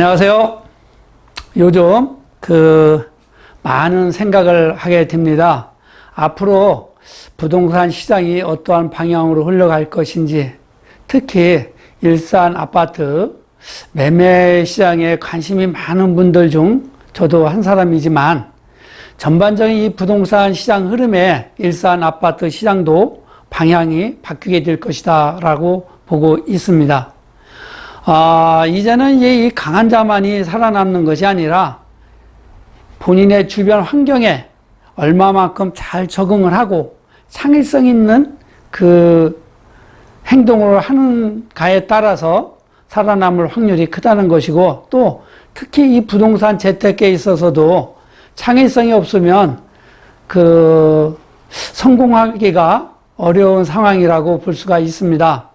안녕하세요. 요즘 많은 생각을 하게 됩니다. 앞으로 부동산 시장이 어떠한 방향으로 흘러갈 것인지, 특히 일산 아파트 매매 시장에 관심이 많은 분들 중 저도 한 사람이지만, 전반적인 이 부동산 시장 흐름에 일산 아파트 시장도 방향이 바뀌게 될 것이다 라고 보고 있습니다. 이제는 이 강한 자만이 살아남는 것이 아니라 본인의 주변 환경에 얼마만큼 잘 적응을 하고 창의성 있는 행동을 하는가에 따라서 살아남을 확률이 크다는 것이고, 또 특히 이 부동산 재테크에 있어서도 창의성이 없으면 성공하기가 어려운 상황이라고 볼 수가 있습니다.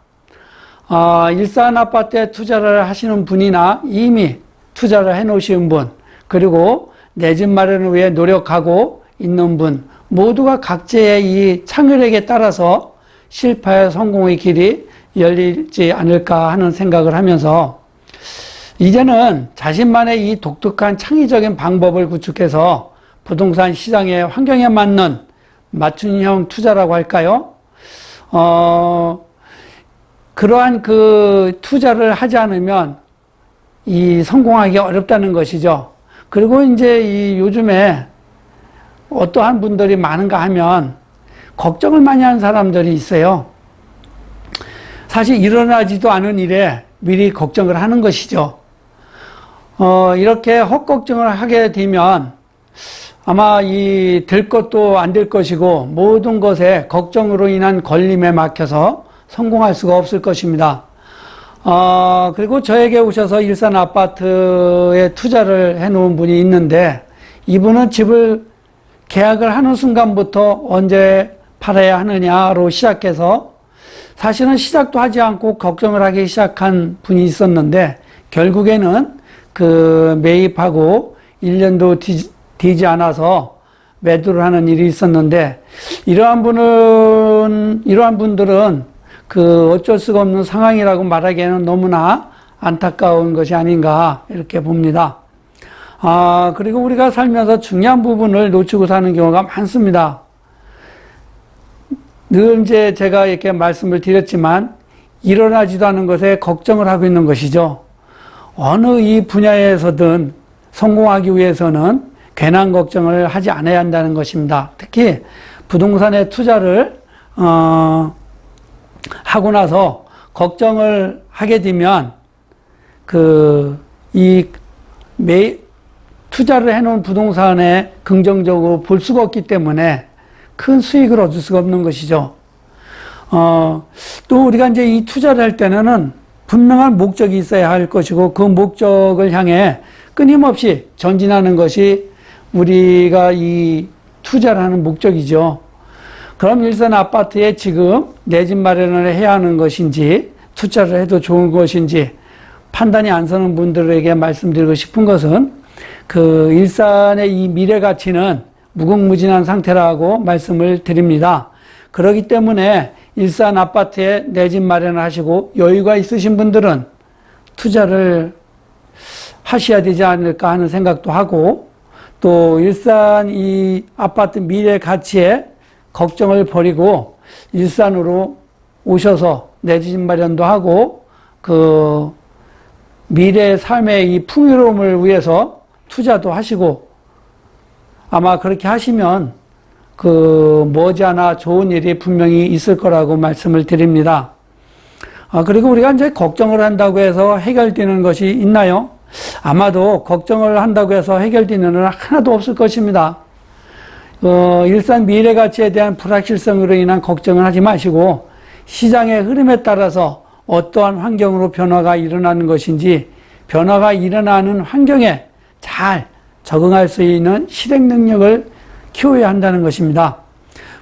일산 아파트에 투자를 하시는 분이나 이미 투자를 해 놓으신 분, 그리고 내 집 마련을 위해 노력하고 있는 분, 모두가 각자의 이 창의력에 따라서 실패와 성공의 길이 열리지 않을까 하는 생각을 하면서, 이제는 자신만의 이 독특한 창의적인 방법을 구축해서 부동산 시장의 환경에 맞는 맞춤형 투자라고 할까요? 그러한 투자를 하지 않으면 성공하기 어렵다는 것이죠. 그리고 이제 요즘에 어떠한 분들이 많은가 하면 걱정을 많이 하는 사람들이 있어요. 사실 일어나지도 않은 일에 미리 걱정을 하는 것이죠. 이렇게 헛걱정을 하게 되면 아마 될 것도 안 될 것이고, 모든 것에 걱정으로 인한 걸림에 막혀서 성공할 수가 없을 것입니다. 그리고 저에게 오셔서 일산 아파트에 투자를 해 놓은 분이 있는데, 이분은 집을 계약을 하는 순간부터 언제 팔아야 하느냐로 시작해서 사실은 시작도 하지 않고 걱정을 하기 시작한 분이 있었는데, 결국에는 매입하고 1년도 되지 않아서 매도를 하는 일이 있었는데, 이러한 분들은 어쩔 수가 없는 상황이라고 말하기에는 너무나 안타까운 것이 아닌가 이렇게 봅니다. 그리고 우리가 살면서 중요한 부분을 놓치고 사는 경우가 많습니다. 늘 이제 제가 이렇게 말씀을 드렸지만, 일어나지도 않은 것에 걱정을 하고 있는 것이죠. 어느 이 분야에서든 성공하기 위해서는 괜한 걱정을 하지 않아야 한다는 것입니다. 특히 부동산에 투자를 하고 나서 걱정을 하게 되면 투자를 해놓은 부동산에 긍정적으로 볼 수가 없기 때문에 큰 수익을 얻을 수가 없는 것이죠. 또 우리가 이제 이 투자를 할 때는 분명한 목적이 있어야 할 것이고, 그 목적을 향해 끊임없이 전진하는 것이 우리가 이 투자를 하는 목적이죠. 그럼 일산 아파트에 지금 내 집 마련을 해야 하는 것인지, 투자를 해도 좋은 것인지 판단이 안 서는 분들에게 말씀드리고 싶은 것은, 일산의 이 미래 가치는 무궁무진한 상태라고 말씀을 드립니다. 그렇기 때문에 일산 아파트에 내 집 마련을 하시고 여유가 있으신 분들은 투자를 하셔야 되지 않을까 하는 생각도 하고, 또 일산 이 아파트 미래 가치에 걱정을 버리고 일산으로 오셔서 내 집 마련도 하고 미래 삶의 이 풍요로움을 위해서 투자도 하시고, 아마 그렇게 하시면 머지않아 좋은 일이 분명히 있을 거라고 말씀을 드립니다. 그리고 우리가 이제 걱정을 한다고 해서 해결되는 것이 있나요? 아마도 걱정을 한다고 해서 해결되는 건 하나도 없을 것입니다. 일산 미래 가치에 대한 불확실성으로 인한 걱정을 하지 마시고, 시장의 흐름에 따라서 어떠한 환경으로 변화가 일어나는 것인지, 변화가 일어나는 환경에 잘 적응할 수 있는 실행 능력을 키워야 한다는 것입니다.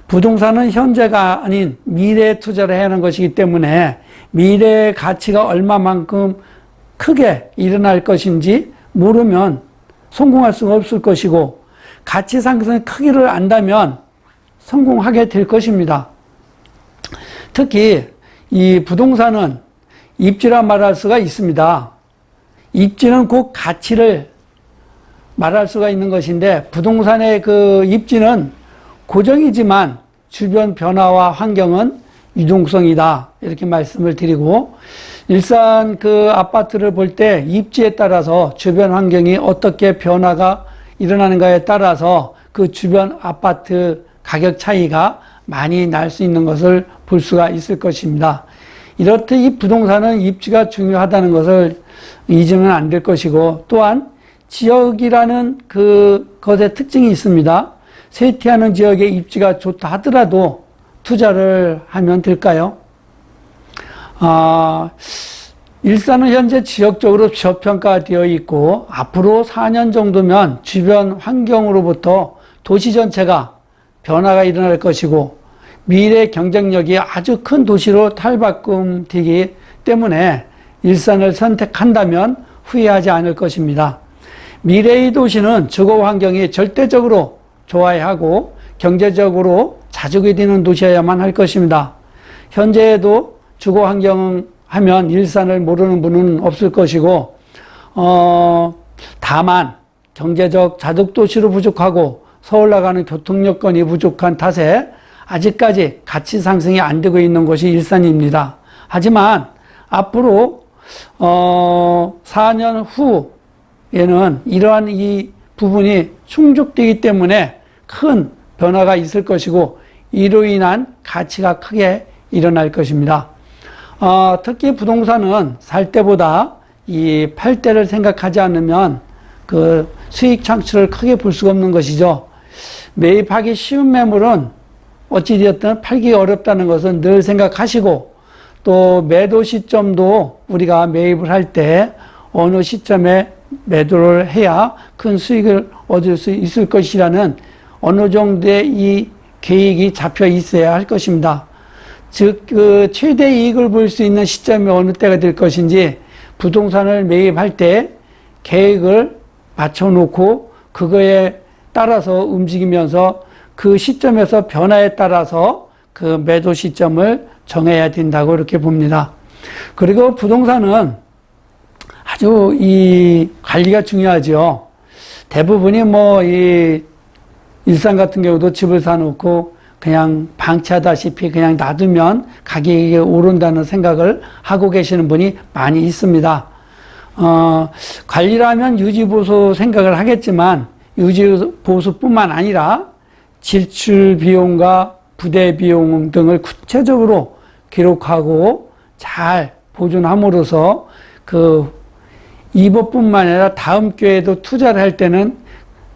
부동산은 현재가 아닌 미래에 투자를 해야 하는 것이기 때문에 미래의 가치가 얼마만큼 크게 일어날 것인지 모르면 성공할 수가 없을 것이고, 가치 상승의 크기를 안다면 성공하게 될 것입니다. 특히 이 부동산은 입지라 말할 수가 있습니다. 입지는 곧 가치를 말할 수가 있는 것인데, 부동산의 그 입지는 고정이지만 주변 변화와 환경은 유동성이다, 이렇게 말씀을 드리고, 일산 그 아파트를 볼 때 입지에 따라서 주변 환경이 어떻게 변화가 일어나는가에 따라서 그 주변 아파트 가격 차이가 많이 날 수 있는 것을 볼 수가 있을 것입니다. 이렇듯 이 부동산은 입지가 중요하다는 것을 잊으면 안 될 것이고, 또한 지역이라는 그것의 특징이 있습니다. 쇠퇴하는 지역의 입지가 좋다 하더라도 투자를 하면 될까요? 일산은 현재 지역적으로 저평가되어 있고, 앞으로 4년 정도면 주변 환경으로부터 도시 전체가 변화가 일어날 것이고, 미래 경쟁력이 아주 큰 도시로 탈바꿈되기 때문에 일산을 선택한다면 후회하지 않을 것입니다. 미래의 도시는 주거 환경이 절대적으로 좋아야 하고 경제적으로 자족이 되는 도시여야만 할 것입니다. 현재에도 주거 환경 하면 일산을 모르는 분은 없을 것이고, 다만 경제적 자족 도시로 부족하고 서울 나가는 교통 여건이 부족한 탓에 아직까지 가치 상승이 안 되고 있는 곳이 일산입니다. 하지만 앞으로 4년 후에는 이러한 이 부분이 충족되기 때문에 큰 변화가 있을 것이고, 이로 인한 가치가 크게 일어날 것입니다. 특히 부동산은 살 때보다 이 팔 때를 생각하지 않으면 그 수익 창출을 크게 볼 수가 없는 것이죠. 매입하기 쉬운 매물은 어찌되었든 팔기 어렵다는 것은 늘 생각하시고, 또 매도 시점도 우리가 매입을 할 때 어느 시점에 매도를 해야 큰 수익을 얻을 수 있을 것이라는 어느 정도의 이 계획이 잡혀 있어야 할 것입니다. 즉, 그 최대 이익을 볼 수 있는 시점이 어느 때가 될 것인지, 부동산을 매입할 때 계획을 맞춰놓고 그거에 따라서 움직이면서 그 시점에서 변화에 따라서 그 매도 시점을 정해야 된다고 이렇게 봅니다. 그리고 부동산은 아주 이 관리가 중요하죠. 대부분이 이 일산 같은 경우도 집을 사놓고 그냥 방치하다시피 그냥 놔두면 가격이 오른다는 생각을 하고 계시는 분이 많이 있습니다. 관리라면 유지보수 생각을 하겠지만, 유지보수뿐만 아니라 질출 비용과 부대 비용 등을 구체적으로 기록하고 잘 보존함으로써 이번뿐만 아니라 다음 기회에도 투자를 할 때는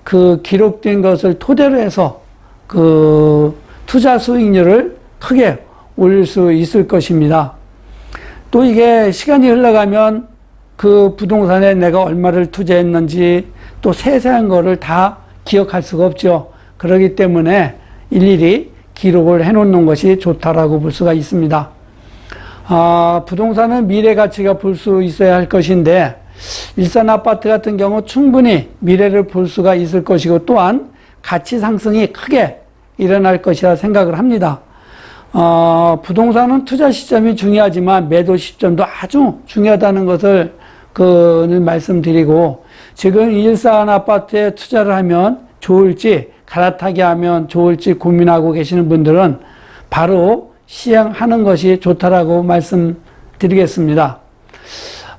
그 기록된 것을 토대로 해서 그 투자 수익률을 크게 올릴 수 있을 것입니다. 또 이게 시간이 흘러가면 그 부동산에 내가 얼마를 투자했는지 또 세세한 거를 다 기억할 수가 없죠. 그렇기 때문에 일일이 기록을 해놓는 것이 좋다라고 볼 수가 있습니다. 부동산은 미래 가치가 볼 수 있어야 할 것인데, 일산 아파트 같은 경우 충분히 미래를 볼 수가 있을 것이고, 또한 가치 상승이 크게 일어날 것이라 생각을 합니다. 부동산은 투자 시점이 중요하지만 매도 시점도 아주 중요하다는 것을 늘 말씀드리고, 지금 일산 아파트에 투자를 하면 좋을지, 갈아타게 하면 좋을지 고민하고 계시는 분들은 바로 시행하는 것이 좋다라고 말씀드리겠습니다.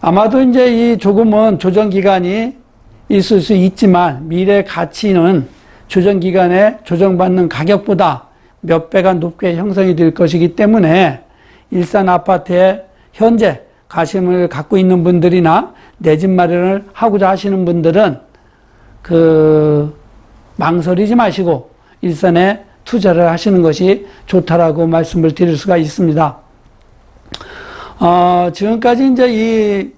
아마도 이제 이 조금은 조정 기간이 있을 수 있지만, 미래 가치는 조정 기간에 조정받는 가격보다 몇 배가 높게 형성이 될 것이기 때문에, 일산 아파트에 현재 관심을 갖고 있는 분들이나 내 집 마련을 하고자 하시는 분들은 망설이지 마시고 일산에 투자를 하시는 것이 좋다라고 말씀을 드릴 수가 있습니다. 지금까지 이제 이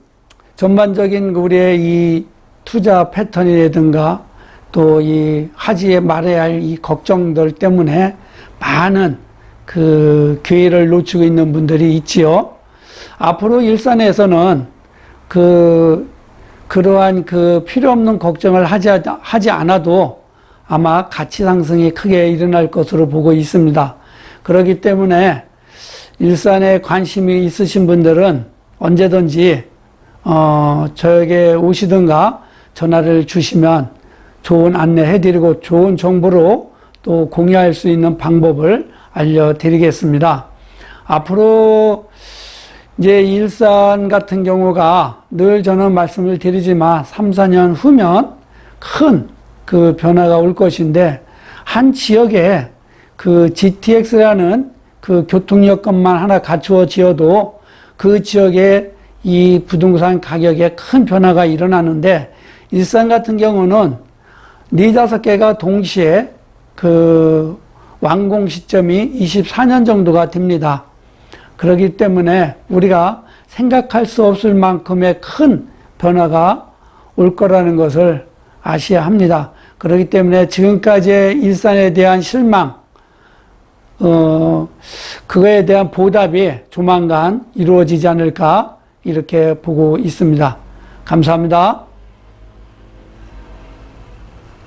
전반적인 우리의 이 투자 패턴이라든가 또 이 하지 말아야 할 이 걱정들 때문에 많은 기회를 놓치고 있는 분들이 있지요. 앞으로 일산에서는 그러한 필요 없는 걱정을 하지 않아도 아마 가치 상승이 크게 일어날 것으로 보고 있습니다. 그렇기 때문에 일산에 관심이 있으신 분들은 언제든지 저에게 오시든가 전화를 주시면 좋은 안내해드리고 좋은 정보로 또 공유할 수 있는 방법을 알려드리겠습니다. 앞으로 이제 일산 같은 경우가 늘 저는 말씀을 드리지만 3, 4년 후면 큰 그 변화가 올 것인데 한 지역에 그 GTX라는 그 교통여건만 하나 갖추어지어도 그 지역에 이 부동산 가격에 큰 변화가 일어나는데 일산 같은 경우는 4-5개가 동시에 그 완공 시점이 24년 정도가 됩니다. 그렇기 때문에 우리가 생각할 수 없을 만큼의 큰 변화가 올 거라는 것을 아셔야 합니다. 그렇기 때문에 지금까지의 일산에 대한 실망, 그거에 대한 보답이 조만간 이루어지지 않을까 이렇게 보고 있습니다. 감사합니다.